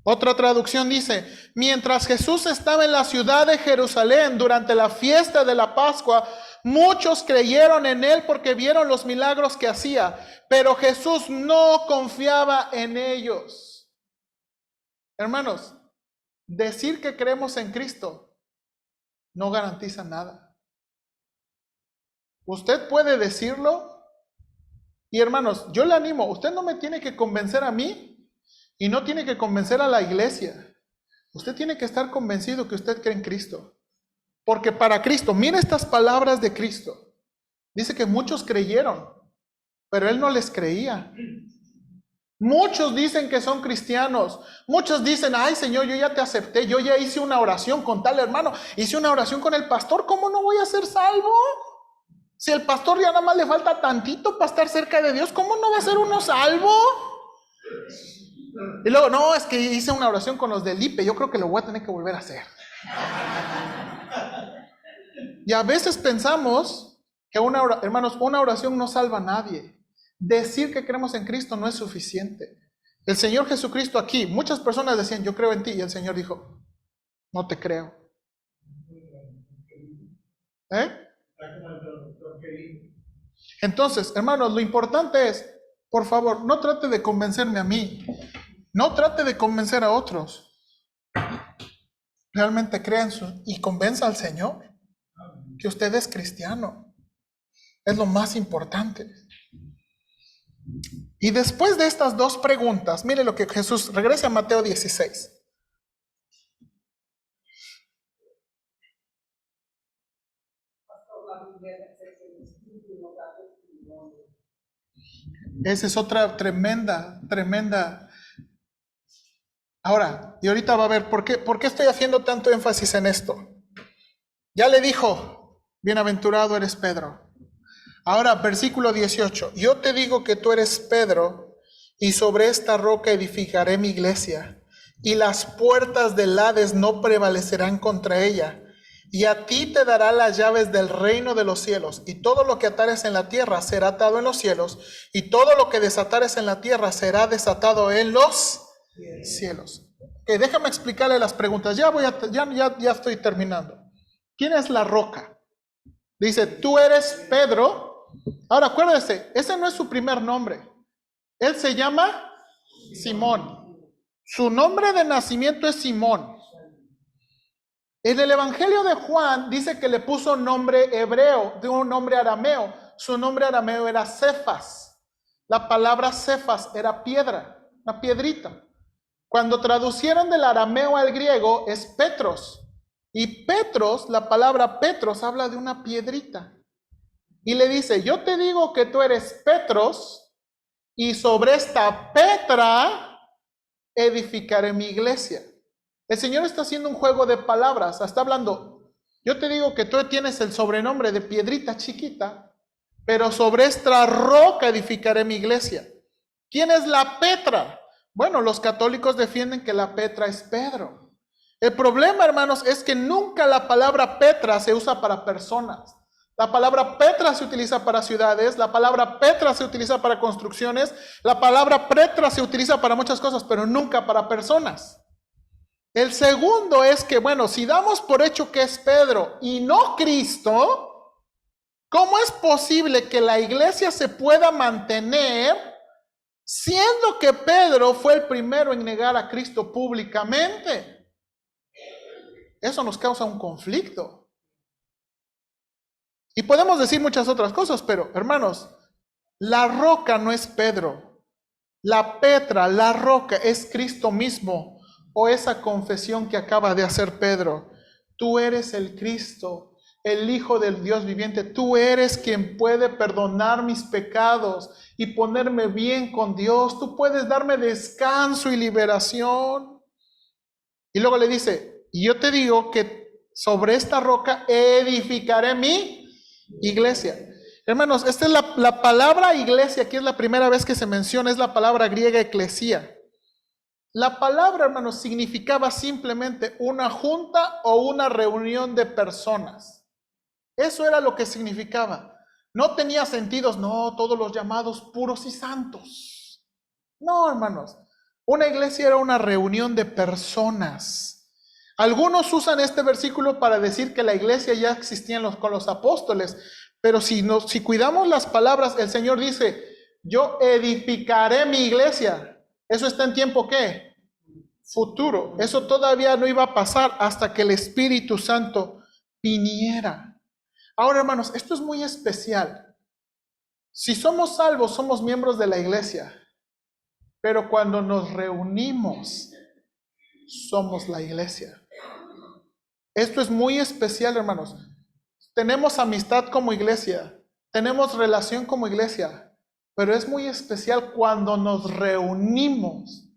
Speaker 1: Otra traducción dice, mientras Jesús estaba en la ciudad de Jerusalén durante la fiesta de la Pascua, muchos creyeron en él porque vieron los milagros que hacía, pero Jesús no confiaba en ellos. Hermanos, decir que creemos en Cristo no garantiza nada. Usted puede decirlo. Y hermanos, yo le animo, usted no me tiene que convencer a mí y no tiene que convencer a la iglesia. Usted tiene que estar convencido que usted cree en Cristo. Porque para Cristo, mire estas palabras de Cristo. Dice que muchos creyeron, pero él no les creía. Muchos dicen que son cristianos. Muchos dicen, ay Señor, yo ya te acepté, yo ya hice una oración con tal hermano, hice una oración con el pastor, ¿cómo no voy a ser salvo? Si el pastor ya nada más le falta tantito para estar cerca de Dios, ¿cómo no va a ser uno salvo? Y luego, no, es que hice una oración con los del IPE, yo creo que lo voy a tener que volver a hacer. Y a veces pensamos que hermanos, una oración no salva a nadie. Decir que creemos en Cristo no es suficiente. El Señor Jesucristo aquí, muchas personas decían, yo creo en ti, y el Señor dijo, no te creo. Entonces, hermanos, lo importante es, por favor, no trate de convencerme a mí, no trate de convencer a otros. Realmente crean y convenza al Señor que usted es cristiano. Es lo más importante. Y después de estas dos preguntas, mire lo que Jesús, regresa a Mateo 16. Esa es otra tremenda. Ahora, y ahorita va a ver, por qué estoy haciendo tanto énfasis en esto? Ya le dijo, bienaventurado eres Pedro. Ahora, versículo 18. Yo te digo que tú eres Pedro, y sobre esta roca edificaré mi iglesia, y las puertas del Hades no prevalecerán contra ella. Y a ti te dará las llaves del reino de los cielos, y todo lo que atares en la tierra será atado en los cielos, y todo lo que desatares en la tierra será desatado en los cielos. Okay, déjame explicarle las preguntas. Ya estoy terminando. ¿Quién es la roca? Dice, tú eres Pedro. Ahora acuérdese, ese no es su primer nombre. Él se llama Simón. Su nombre de nacimiento es Simón. En el Evangelio de Juan dice que le puso nombre hebreo, de un nombre arameo. Su nombre arameo era Cefas. La palabra Cefas era piedra, una piedrita. Cuando traducieron del arameo al griego es Petros. Y Petros, la palabra Petros habla de una piedrita. Y le dice, yo te digo que tú eres Petros, y sobre esta Petra edificaré mi iglesia. El Señor está haciendo un juego de palabras. Está hablando, yo te digo que tú tienes el sobrenombre de piedrita chiquita, pero sobre esta roca edificaré mi iglesia. ¿Quién es la Petra? Bueno, los católicos defienden que la Petra es Pedro. El problema, hermanos, es que nunca la palabra Petra se usa para personas. La palabra Petra se utiliza para ciudades, la palabra Petra se utiliza para construcciones, la palabra Petra se utiliza para muchas cosas, pero nunca para personas. El segundo es que, bueno, si damos por hecho que es Pedro y no Cristo, ¿cómo es posible que la iglesia se pueda mantener siendo que Pedro fue el primero en negar a Cristo públicamente? Eso nos causa un conflicto. Y podemos decir muchas otras cosas, pero hermanos, la roca no es Pedro. La Petra, la roca, es Cristo mismo, o esa confesión que acaba de hacer Pedro. Tú eres el Cristo, el Hijo del Dios viviente. Tú eres quien puede perdonar mis pecados y ponerme bien con Dios. Tú puedes darme descanso y liberación. Y luego le dice, y yo te digo que sobre esta roca edificaré mi iglesia. Hermanos, esta es la palabra iglesia, aquí es la primera vez que se menciona, es la palabra griega eclesía. La palabra, hermanos, significaba simplemente una junta o una reunión de personas. Eso era lo que significaba. No tenía sentidos, no, todos los llamados puros y santos. No, hermanos, una iglesia era una reunión de personas. Algunos usan este versículo para decir que la iglesia ya existía con los apóstoles, pero si cuidamos las palabras, el Señor dice, yo edificaré mi iglesia. ¿Eso está en tiempo qué? Futuro. Eso todavía no iba a pasar hasta que el Espíritu Santo viniera. Ahora, hermanos, esto es muy especial. Si somos salvos, somos miembros de la iglesia, pero cuando nos reunimos, somos la iglesia. Esto es muy especial, hermanos. Tenemos amistad como iglesia, tenemos relación como iglesia, pero es muy especial cuando nos reunimos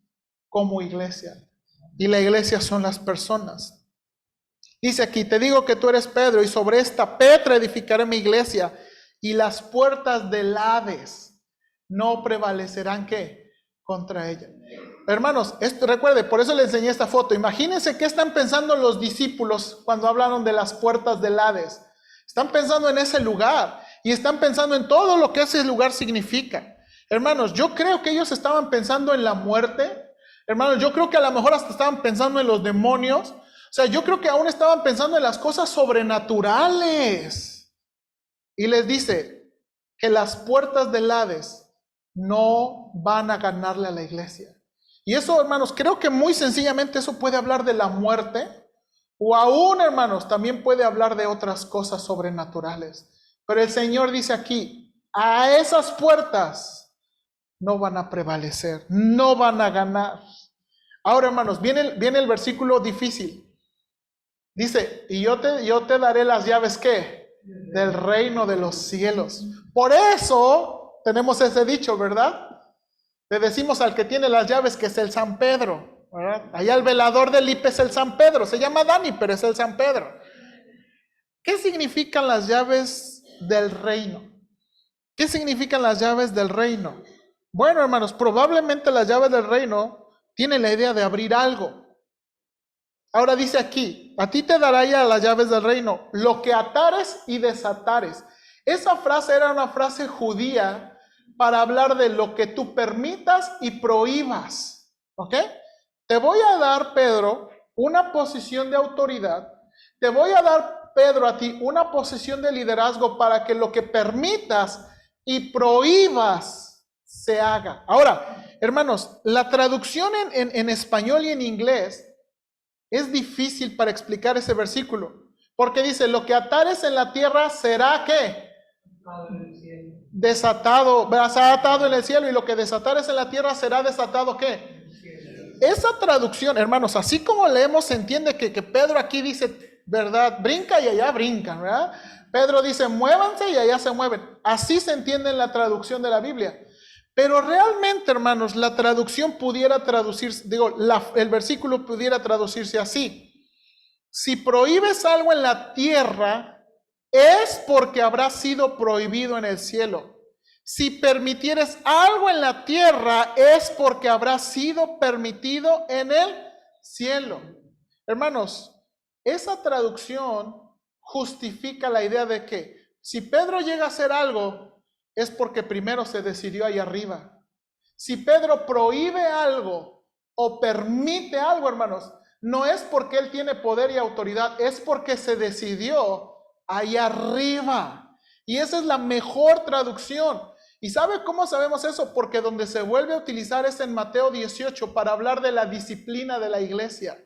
Speaker 1: como iglesia. Y la iglesia son las personas. Dice aquí, te digo que tú eres Pedro, y sobre esta Petra edificaré mi iglesia, y las puertas del Hades no prevalecerán, ¿qué? Contra ella. Hermanos, recuerde, por eso le enseñé esta foto. Imagínense qué están pensando los discípulos cuando hablaron de las puertas del Hades. Están pensando en ese lugar y están pensando en todo lo que ese lugar significa. Hermanos, yo creo que ellos estaban pensando en la muerte. Hermanos, yo creo que a lo mejor hasta estaban pensando en los demonios. O sea, yo creo que aún estaban pensando en las cosas sobrenaturales. Y les dice que las puertas del Hades no van a ganarle a la iglesia. Y eso, hermanos, creo que muy sencillamente eso puede hablar de la muerte, o aún, hermanos, también puede hablar de otras cosas sobrenaturales. Pero el Señor dice aquí, a esas puertas no van a prevalecer, no van a ganar. Ahora, hermanos, viene el versículo difícil. Dice, y yo te daré las llaves, ¿qué? del reino de los cielos. Por eso tenemos ese dicho, ¿verdad? Le decimos al que tiene las llaves que es el San Pedro, ¿verdad? Allá el velador del IPE es el San Pedro, se llama Dani, pero es el San Pedro. ¿Qué significan las llaves del reino? ¿Qué significan las llaves del reino? Bueno, hermanos, probablemente las llaves del reino tienen la idea de abrir algo. Ahora dice aquí, a ti te dará ya las llaves del reino, lo que atares y desatares. Esa frase era una frase judía para hablar de lo que tú permitas y prohíbas. ¿Ok? Te voy a dar, Pedro, una posición de autoridad. Te voy a dar, Pedro, a ti una posición de liderazgo para que lo que permitas y prohíbas se haga. Ahora, hermanos, la traducción en español y en inglés es difícil para explicar ese versículo, porque dice, lo que atares en la tierra será, ¿qué? Desatado, será atado en el cielo, y lo que desatares en la tierra será desatado, ¿qué? Esa traducción, hermanos, así como leemos, se entiende que Pedro aquí dice, ¿verdad? Brinca y allá brincan, ¿verdad? Pedro dice, muévanse y allá se mueven. Así se entiende en la traducción de la Biblia. Pero realmente, hermanos, la traducción pudiera traducirse, el versículo pudiera traducirse así. Si prohíbes algo en la tierra, es porque habrá sido prohibido en el cielo. Si permitieres algo en la tierra, es porque habrá sido permitido en el cielo. Hermanos, esa traducción justifica la idea de que si Pedro llega a hacer algo, es porque primero se decidió ahí arriba. Si Pedro prohíbe algo o permite algo, hermanos, no es porque él tiene poder y autoridad, es porque se decidió ahí arriba. Y esa es la mejor traducción. ¿Y sabe cómo sabemos eso? Porque donde se vuelve a utilizar es en Mateo 18 para hablar de la disciplina de la iglesia.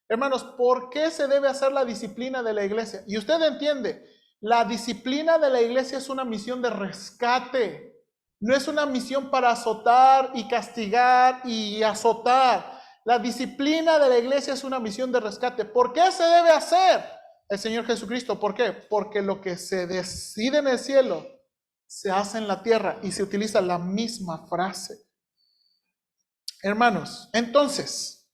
Speaker 1: Hermanos, ¿por qué se debe hacer la disciplina de la iglesia? Y usted entiende, la disciplina de la iglesia es una misión de rescate. No es una misión para azotar y castigar y azotar. La disciplina de la iglesia es una misión de rescate. ¿Por qué se debe hacer? El Señor Jesucristo, ¿por qué? Porque lo que se decide en el cielo se hace en la tierra, y se utiliza la misma frase. Hermanos, entonces,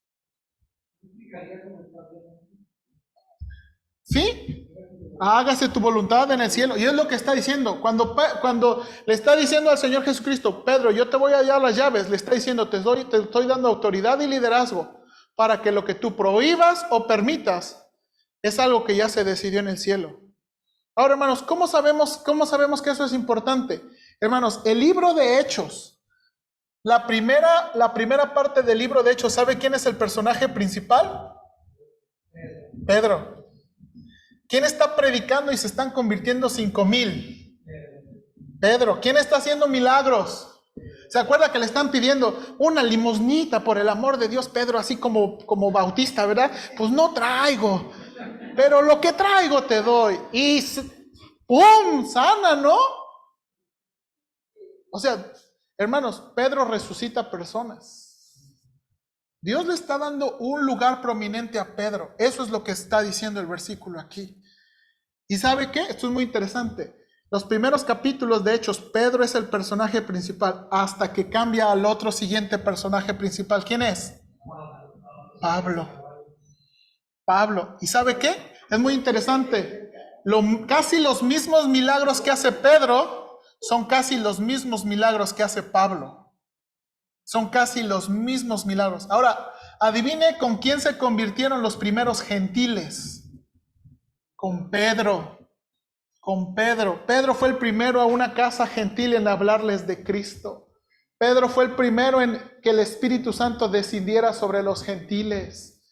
Speaker 1: ¿sí? Hágase tu voluntad en el cielo. Y es lo que está diciendo. Cuando le está diciendo al Señor Jesucristo, Pedro, yo te voy a dar las llaves, le está diciendo, te estoy dando autoridad y liderazgo para que lo que tú prohíbas o permitas es algo que ya se decidió en el cielo. Ahora, hermanos, ¿cómo sabemos que eso es importante? Hermanos, el libro de Hechos, la primera parte del libro de Hechos, ¿sabe quién es el personaje principal? Pedro. ¿Quién está predicando y se están convirtiendo 5,000? Pedro. ¿Quién está haciendo milagros? ¿Se acuerda que le están pidiendo una limosnita por el amor de Dios? Pedro, así como bautista, ¿verdad? Pues no traigo, pero lo que traigo te doy. Y ¡pum! Sana, ¿no? O sea, hermanos, Pedro resucita personas. Dios le está dando un lugar prominente a Pedro. Eso es lo que está diciendo el versículo aquí. ¿Y sabe qué? Esto es muy interesante. Los primeros capítulos de Hechos, Pedro es el personaje principal hasta que cambia al otro siguiente personaje principal. ¿Quién es? Pablo. ¿Y sabe qué? Es muy interesante. Casi los mismos milagros que hace Pedro son casi los mismos milagros que hace Pablo. Son casi los mismos milagros. Ahora, adivine con quién se convirtieron los primeros gentiles. Con Pedro. Pedro fue el primero a una casa gentil en hablarles de Cristo. Pedro fue el primero en que el Espíritu Santo descendiera sobre los gentiles.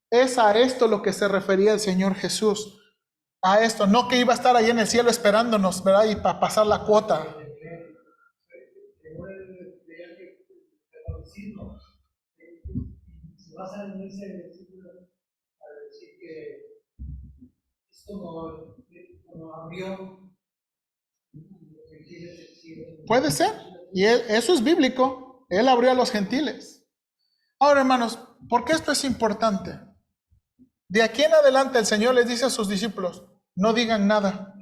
Speaker 1: Es a esto lo que se refería el Señor Jesús. A esto, no que iba a estar ahí en el cielo esperándonos, ¿verdad? Y para pasar la cuota. Se basa en ese versículo para decir que es como abrió. Puede ser, y eso es bíblico. Él abrió a los gentiles. Ahora, hermanos, ¿por qué esto es importante? De aquí en adelante el Señor les dice a sus discípulos, no digan nada.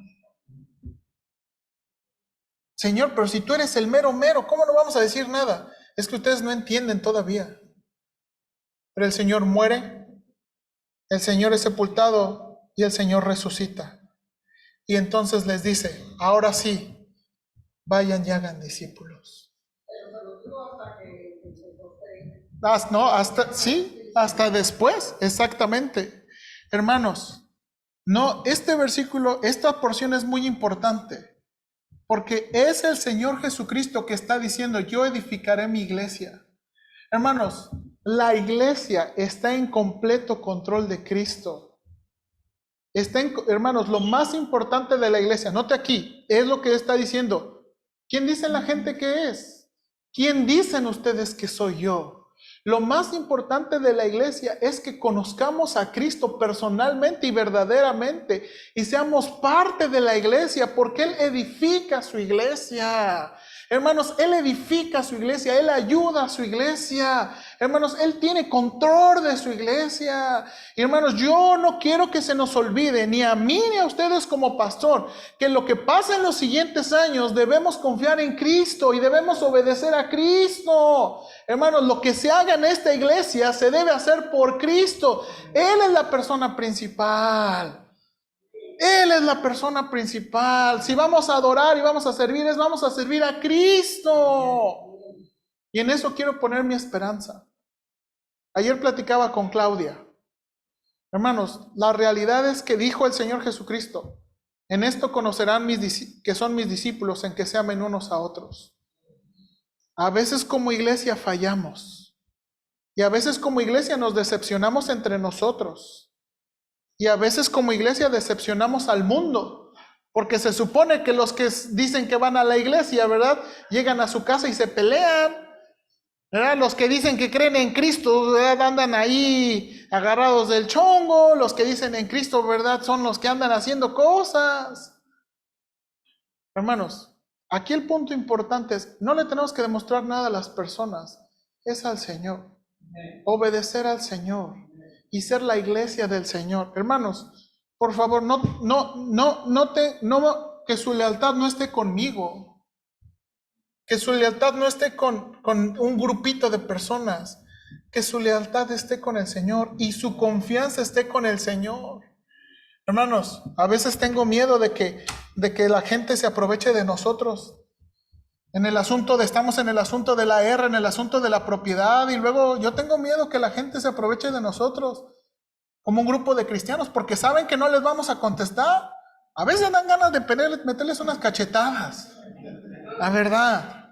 Speaker 1: Señor, pero si tú eres el mero mero, ¿cómo no vamos a decir nada? Es que ustedes no entienden todavía. Pero el Señor muere, el Señor es sepultado y el Señor resucita. Y entonces les dice, ahora sí, vayan y hagan discípulos. No, hasta después, exactamente. Hermanos, no, este versículo, esta porción es muy importante, porque es el Señor Jesucristo que está diciendo, yo edificaré mi iglesia. Hermanos, la iglesia está en completo control de Cristo. Hermanos, lo más importante de la iglesia, note aquí, es lo que está diciendo. ¿Quién dice la gente que es? ¿Quién dicen ustedes que soy yo? Lo más importante de la iglesia es que conozcamos a Cristo personalmente y verdaderamente y seamos parte de la iglesia porque Él edifica su iglesia. Hermanos, Él edifica su iglesia, Él ayuda a su iglesia. Hermanos, Él tiene control de su iglesia. Y hermanos, yo no quiero que se nos olvide, ni a mí ni a ustedes como pastor, que lo que pasa en los siguientes años debemos confiar en Cristo y debemos obedecer a Cristo. Hermanos, lo que se haga en esta iglesia se debe hacer por Cristo. Él es la persona principal. Él es la persona principal. Si vamos a adorar y vamos a servir, vamos a servir a Cristo. Y en eso quiero poner mi esperanza. Ayer platicaba con Claudia. Hermanos, la realidad es que dijo el Señor Jesucristo, en esto conocerán que son mis discípulos, en que se amen unos a otros. A veces como iglesia fallamos. Y a veces como iglesia nos decepcionamos entre nosotros. Y a veces como iglesia decepcionamos al mundo, porque se supone que los que dicen que van a la iglesia, ¿verdad? Llegan a su casa y se pelean, ¿verdad? Los que dicen que creen en Cristo, ¿verdad? Andan ahí agarrados del chongo, los que dicen en Cristo, ¿verdad? Son los que andan haciendo cosas. Hermanos, aquí el punto importante es, no le tenemos que demostrar nada a las personas, es al Señor, obedecer al Señor. Y ser la iglesia del Señor. Hermanos, por favor, que su lealtad no esté conmigo. Que su lealtad no esté con un grupito de personas. Que su lealtad esté con el Señor y su confianza esté con el Señor. Hermanos, a veces tengo miedo de que la gente se aproveche de nosotros. Estamos en el asunto de la R, en el asunto de la propiedad, y luego yo tengo miedo que la gente se aproveche de nosotros como un grupo de cristianos, porque saben que no les vamos a contestar. A veces dan ganas de meterles unas cachetadas, la verdad.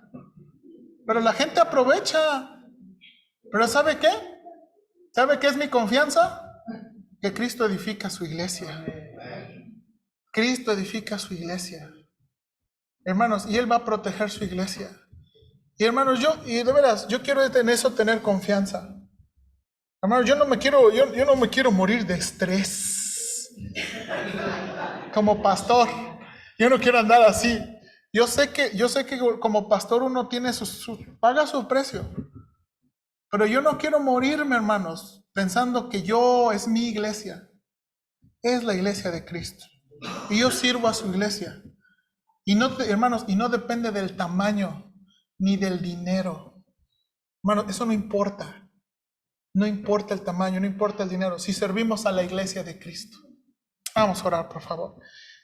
Speaker 1: Pero la gente aprovecha. Pero ¿sabe qué? ¿Sabe qué es mi confianza? Que Cristo edifica su iglesia. Cristo edifica su iglesia. Hermanos, y Él va a proteger su iglesia. Y hermanos, de veras, yo quiero en eso tener confianza. Hermanos, yo no me quiero morir de estrés. Como pastor, yo no quiero andar así. Yo sé que como pastor uno tiene paga su precio. Pero yo no quiero morirme, hermanos, pensando que es mi iglesia. Es la iglesia de Cristo. Y yo sirvo a su iglesia. Hermanos, y no depende del tamaño ni del dinero. Hermanos, eso no importa. No importa el tamaño, no importa el dinero. Si servimos a la iglesia de Cristo. Vamos a orar, por favor.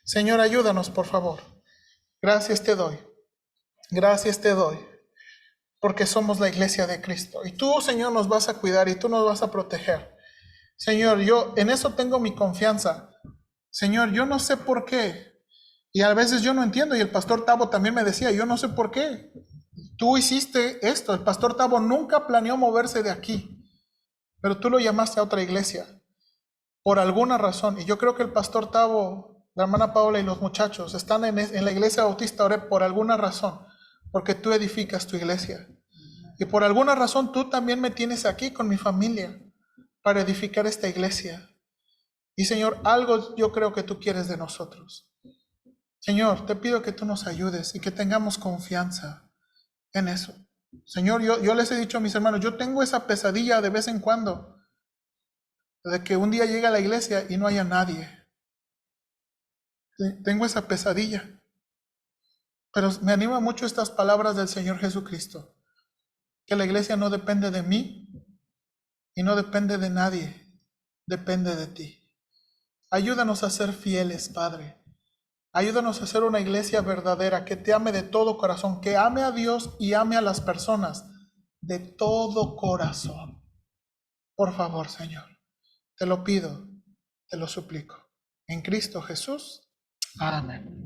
Speaker 1: Señor, ayúdanos, por favor. Gracias te doy. Gracias te doy. Porque somos la iglesia de Cristo. Y tú, Señor, nos vas a cuidar y tú nos vas a proteger. Señor, yo en eso tengo mi confianza. Señor, yo no sé por qué. Y a veces yo no entiendo, y el pastor Tavo también me decía, yo no sé por qué. Tú hiciste esto, el pastor Tavo nunca planeó moverse de aquí, pero tú lo llamaste a otra iglesia, por alguna razón. Y yo creo que el pastor Tavo, la hermana Paola y los muchachos están en la iglesia Bautista Oreb por alguna razón, porque tú edificas tu iglesia. Y por alguna razón tú también me tienes aquí con mi familia, para edificar esta iglesia. Y Señor, algo yo creo que tú quieres de nosotros. Señor, te pido que tú nos ayudes y que tengamos confianza en eso. Señor, yo les he dicho a mis hermanos, yo tengo esa pesadilla de vez en cuando, de que un día llegue a la iglesia y no haya nadie. Tengo esa pesadilla. Pero me anima mucho estas palabras del Señor Jesucristo, que la iglesia no depende de mí y no depende de nadie, depende de ti. Ayúdanos a ser fieles, Padre. Ayúdanos a ser una iglesia verdadera, que te ame de todo corazón, que ame a Dios y ame a las personas de todo corazón. Por favor, Señor, te lo pido, te lo suplico. En Cristo Jesús. Amén.